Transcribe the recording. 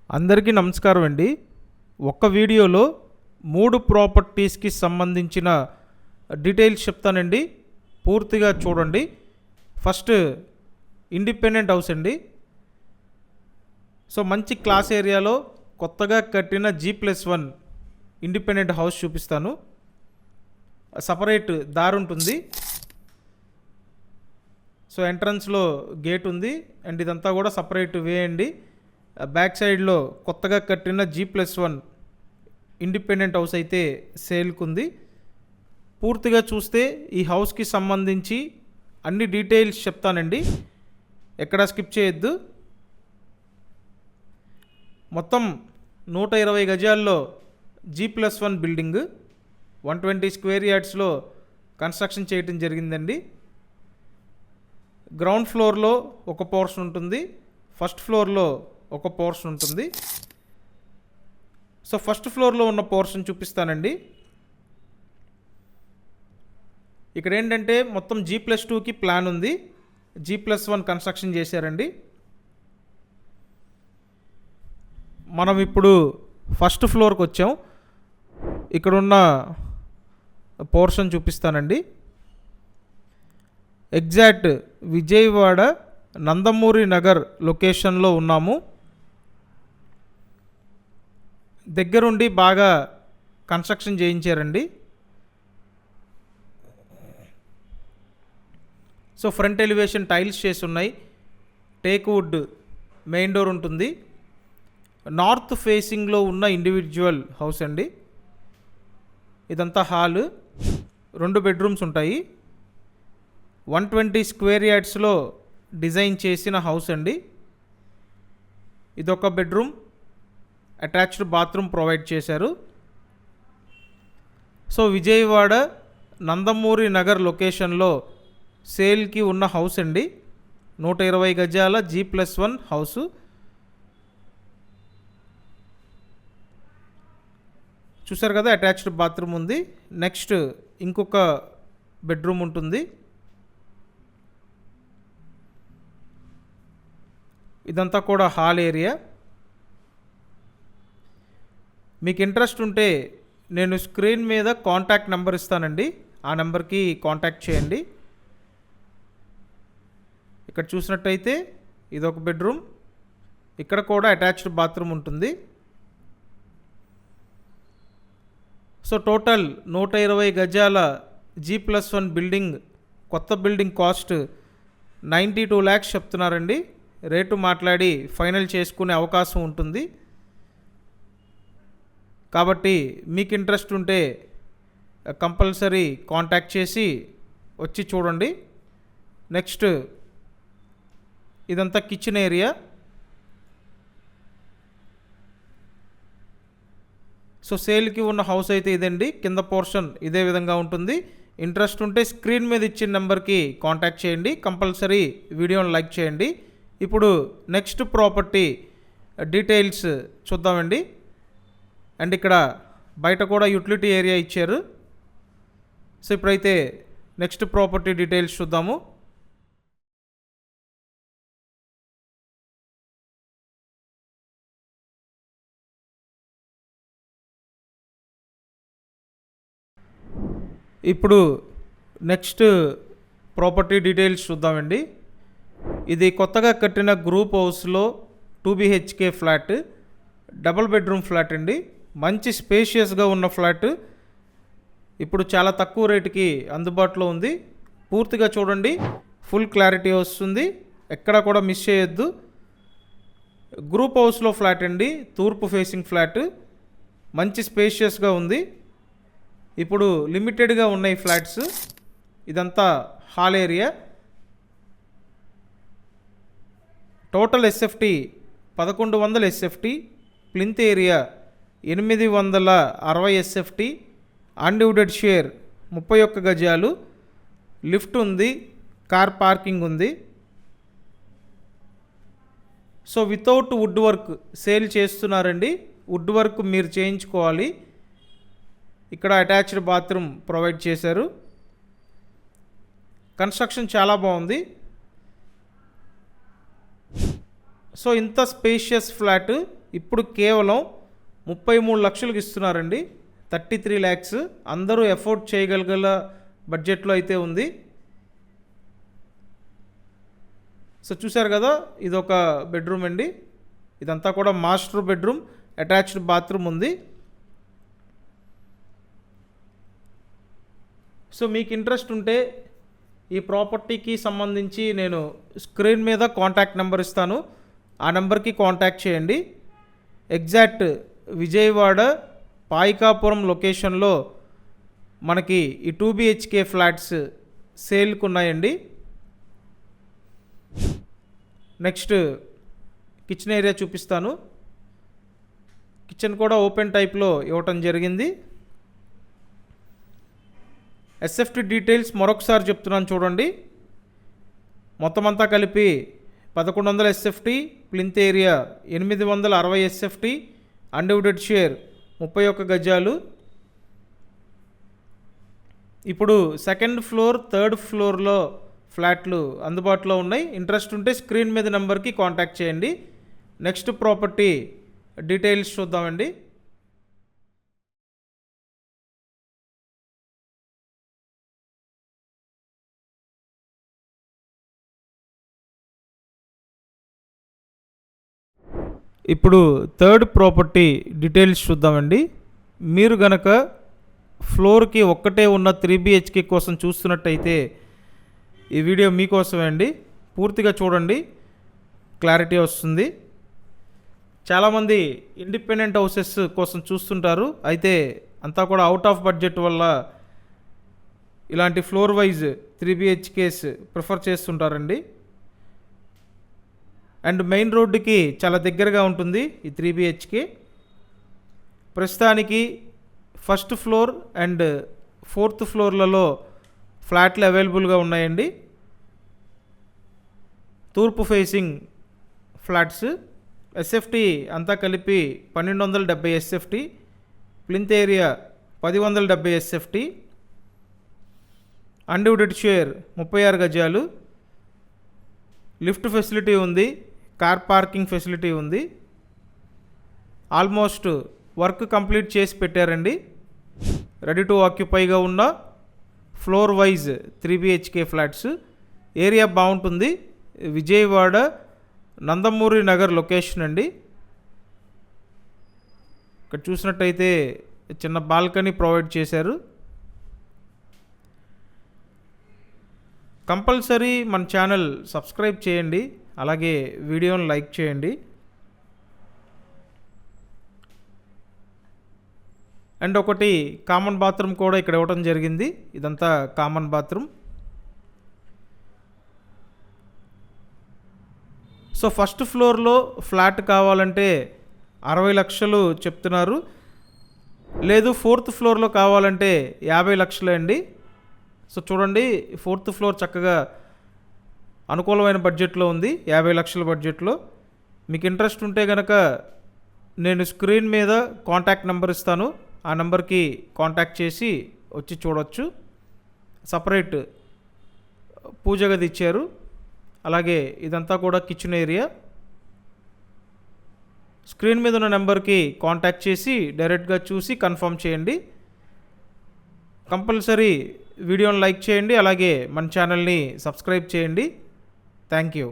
అందరికీ నమస్కారం అండి. ఒక్క వీడియోలో 3 ప్రాపర్టీస్కి సంబంధించిన డీటెయిల్స్ చెప్తానండి. పూర్తిగా చూడండి. ఫస్ట్ ఇండిపెండెంట్ హౌస్ అండి. సో మంచి క్లాస్ ఏరియాలో కొత్తగా కట్టిన G+1 ఇండిపెండెంట్ హౌస్ చూపిస్తాను. సపరేట్ దారి ఉంటుంది. సో ఎంట్రన్స్లో గేట్ ఉంది అండ్ ఇదంతా కూడా సపరేట్ వే అండి. బ్యాక్ సైడ్లో కొత్తగా కట్టిన G+1 ఇండిపెండెంట్ హౌస్ అయితే సేల్కి ఉంది. పూర్తిగా చూస్తే ఈ హౌస్కి సంబంధించి అన్ని డీటెయిల్స్ చెప్తానండి. ఎక్కడా స్కిప్ చేయొద్దు. మొత్తం 120 గజాల్లో G+1 బిల్డింగ్ 120 స్క్వేర్ యార్డ్స్లో కన్స్ట్రక్షన్ చేయడం జరిగిందండి. గ్రౌండ్ ఫ్లోర్లో ఒక పోర్షన్ ఉంటుంది, ఫస్ట్ ఫ్లోర్లో ఒక పోర్షన్ ఉంటుంది. సో ఫస్ట్ ఫ్లోర్లో ఉన్న పోర్షన్ చూపిస్తానండి. ఇక్కడ ఏంటంటే మొత్తం G+2కి ప్లాన్ ఉంది, G+1 కన్స్ట్రక్షన్ చేశారండి. మనం ఇప్పుడు ఫస్ట్ ఫ్లోర్కి వచ్చాం. ఇక్కడున్న పోర్షన్ చూపిస్తానండి. ఎగ్జాక్ట్ విజయవాడ నందమూరి నగర్ లొకేషన్లో ఉన్నాము. దగ్గరుండి బాగా కన్స్ట్రక్షన్ చేయించారండి. సో ఫ్రంట్ ఎలివేషన్ టైల్స్ చేసి ఉన్నాయి. టేక్ వుడ్ మెయిన్ డోర్ ఉంటుంది. నార్త్ ఫేసింగ్లో ఉన్న ఇండివిజువల్ హౌస్ అండి. ఇదంతా హాల్, 2 బెడ్రూమ్స్ ఉంటాయి. 120 స్క్వేర్ యార్డ్స్లో డిజైన్ చేసిన హౌస్ అండి. ఇదొక బెడ్రూమ్, అటాచ్డ్ బాత్రూమ్ ప్రొవైడ్ చేశారు. సో విజయవాడ నందమూరి నగర్ లొకేషన్లో సేల్కి ఉన్న హౌస్ అండి. 120 గజాల G+1 హౌసు. చూసారు కదా, అటాచ్డ్ బాత్రూమ్ ఉంది. నెక్స్ట్ ఇంకొక బెడ్రూమ్ ఉంటుంది. ఇదంతా కూడా హాల్ ఏరియా. మీకు ఇంట్రెస్ట్ ఉంటే నేను స్క్రీన్ మీద కాంటాక్ట్ నెంబర్ ఇస్తానండి. ఆ నెంబర్కి కాంటాక్ట్ చేయండి. ఇక్కడ చూసినట్టయితే ఇదొక బెడ్రూమ్, ఇక్కడ కూడా అటాచ్డ్ బాత్రూమ్ ఉంటుంది. సో టోటల్ 120 గజాల G+1 బిల్డింగ్, కొత్త బిల్డింగ్ కాస్ట్ 92 lakhs చెప్తున్నారండి. రేటు మాట్లాడి ఫైనల్ చేసుకునే అవకాశం ఉంటుంది. కాబట్టి మీకు ఇంట్రెస్ట్ ఉంటే కంపల్సరీ కాంటాక్ట్ చేసి వచ్చి చూడండి. నెక్స్ట్ ఇదంతా కిచెన్ ఏరియా. సో సేల్కి ఉన్న హౌస్ అయితే ఇదండి. కింద పోర్షన్ ఇదే విధంగా ఉంటుంది. ఇంట్రెస్ట్ ఉంటే స్క్రీన్ మీద ఇచ్చిన నెంబర్కి కాంటాక్ట్ చేయండి. కంపల్సరీ వీడియోని లైక్ చేయండి. ఇప్పుడు నెక్స్ట్ ప్రాపర్టీ డీటెయిల్స్ చూద్దామండి. అండ్ ఇక్కడ బయట కూడా యూటిలిటీ ఏరియా ఇచ్చారు. సో ఇప్పుడైతే నెక్స్ట్ ప్రాపర్టీ డీటెయిల్స్ చూద్దాము. ఇప్పుడు నెక్స్ట్ ప్రాపర్టీ డీటెయిల్స్ చూద్దామండి. ఇది కొత్తగా కట్టిన గ్రూప్ హౌస్లో 2 BHK flat, double bedroom flat అండి. మంచి స్పేషియస్గా ఉన్న ఫ్లాట్. ఇప్పుడు చాలా తక్కువ రేటుకి అందుబాటులో ఉంది. పూర్తిగా చూడండి, ఫుల్ క్లారిటీ వస్తుంది. ఎక్కడ కూడా మిస్ చేయొద్దు. గ్రూప్ హౌస్లో ఫ్లాట్ అండి, తూర్పు ఫేసింగ్ ఫ్లాట్. మంచి స్పేషియస్గా ఉంది. ఇప్పుడు లిమిటెడ్గా ఉన్నాయి ఫ్లాట్స్. ఇదంతా hall area. Total SFT 1100 SFT, plinth area 860 SFT, undivided share 31 గజాలు. లిఫ్ట్ ఉంది, కార్ పార్కింగ్ ఉంది. So without wood work sale చేస్తున్నారండి. వుడ్ వర్క్ మీరు చేయించుకోవాలి. ఇక్కడ అటాచ్డ్ బాత్రూమ్ ప్రొవైడ్ చేశారు. కన్స్ట్రక్షన్ చాలా బాగుంది. సో ఇంత స్పేషియస్ ఫ్లాట్ ఇప్పుడు కేవలం 33 లక్షలకు ఇస్తున్నారండి. 33 lakhs అందరూ ఎఫోర్డ్ చేయగల బడ్జెట్లో అయితే ఉంది. సో చూశారు కదా, ఇదొక బెడ్రూమ్ అండి. ఇదంతా కూడా మాస్టర్ బెడ్రూమ్, అటాచ్డ్ బాత్రూమ్ ఉంది. సో మీకు ఇంట్రెస్ట్ ఉంటే ఈ ప్రాపర్టీకి సంబంధించి నేను స్క్రీన్ మీద కాంటాక్ట్ నెంబర్ ఇస్తాను, ఆ నెంబర్కి కాంటాక్ట్ చేయండి. ఎగ్జాక్ట్ విజయవాడ పాయికాపురం లొకేషన్లో మనకి ఈ 2 BHK ఫ్లాట్స్ సేల్కి ఉన్నాయండి. నెక్స్ట్ కిచెన్ ఏరియా చూపిస్తాను. కిచెన్ కూడా ఓపెన్ టైప్లో ఇవ్వటం జరిగింది. ఎస్ఎఫ్టీ డీటెయిల్స్ మరొకసారి చెప్తున్నాను చూడండి. మొత్తం అంతా కలిపి 1100 SFT, plinth area 860 SFT, undivided share 31 గజాలు. ఇప్పుడు సెకండ్ ఫ్లోర్, థర్డ్ ఫ్లోర్లో ఫ్లాట్లు అందుబాటులో ఉన్నాయి. ఇంట్రెస్ట్ ఉంటే స్క్రీన్ మీద నెంబర్కి కాంటాక్ట్ చేయండి. నెక్స్ట్ ప్రాపర్టీ డీటెయిల్స్ చూద్దామండి. ఇప్పుడు థర్డ్ ప్రాపర్టీ డీటెయిల్స్ చూద్దామండి. మీరు గనక ఫ్లోర్కి ఒక్కటే ఉన్న 3 BHK కోసం చూస్తున్నట్టయితే ఈ వీడియో మీకోసమే అండి. పూర్తిగా చూడండి, క్లారిటీ వస్తుంది. చాలామంది ఇండిపెండెంట్ హౌసెస్ కోసం చూస్తుంటారు, అయితే అంతా కూడా అవుట్ ఆఫ్ బడ్జెట్ వల్ల ఇలాంటి ఫ్లోర్ వైజ్ 3 BHKs ప్రిఫర్ చేస్తుంటారండి. అండ్ మెయిన్ రోడ్డుకి చాలా దగ్గరగా ఉంటుంది ఈ 3 BHK. ప్రస్తుతానికి ఫస్ట్ ఫ్లోర్ అండ్ 4th ఫ్లోర్లలో ఫ్లాట్లు అవైలబుల్గా ఉన్నాయండి. తూర్పు ఫేసింగ్ ఫ్లాట్స్. ఎస్ఎఫ్టీ అంతా కలిపి 1270 SFT, plinth area 1070 SFT, undivided share 36 గజాలు. లిఫ్ట్ ఫెసిలిటీ ఉంది, కార్ పార్కింగ్ ఫెసిలిటీ ఉంది. ఆల్మోస్ట్ వర్క్ కంప్లీట్ చేసి పెట్టారండి. రెడీ టు ఆక్యుపైగా ఉన్న floor wise 3 BHK flats. Area బాగుంటుంది. విజయవాడ నందమూరి నగర్ లొకేషన్ అండి. ఇక్కడ చూసినట్టయితే చిన్న బాల్కనీ ప్రొవైడ్ చేశారు. కంపల్సరీ మన ఛానల్ సబ్స్క్రైబ్ చేయండి, అలాగే వీడియోని లైక్ చేయండి. అండ్ ఒకటి కామన్ బాత్రూమ్ కూడా ఇక్కడ ఇవ్వడం జరిగింది. ఇదంతా కామన్ బాత్రూమ్. సో ఫస్ట్ ఫ్లోర్లో ఫ్లాట్ కావాలంటే 60 లక్షలు చెప్తున్నారు. లేదు 4th ఫ్లోర్లో కావాలంటే 50 లక్షలే అండి. సో చూడండి, 4th ఫ్లోర్ చక్కగా అనుకూలమైన బడ్జెట్లో ఉంది, 50 లక్షల బడ్జెట్లో. మీకు ఇంట్రెస్ట్ ఉంటే కనుక నేను స్క్రీన్ మీద కాంటాక్ట్ నెంబర్ ఇస్తాను, ఆ నెంబర్కి కాంటాక్ట్ చేసి వచ్చి చూడవచ్చు. సపరేట్ పూజ గది ఇచ్చారు. అలాగే ఇదంతా కూడా కిచెన్ ఏరియా. స్క్రీన్ మీద ఉన్న నెంబర్కి కాంటాక్ట్ చేసి డైరెక్ట్గా చూసి కన్ఫర్మ్ చేయండి. కంపల్సరీ వీడియోని లైక్ చేయండి, అలాగే మన ఛానల్ని సబ్స్క్రైబ్ చేయండి. Thank you.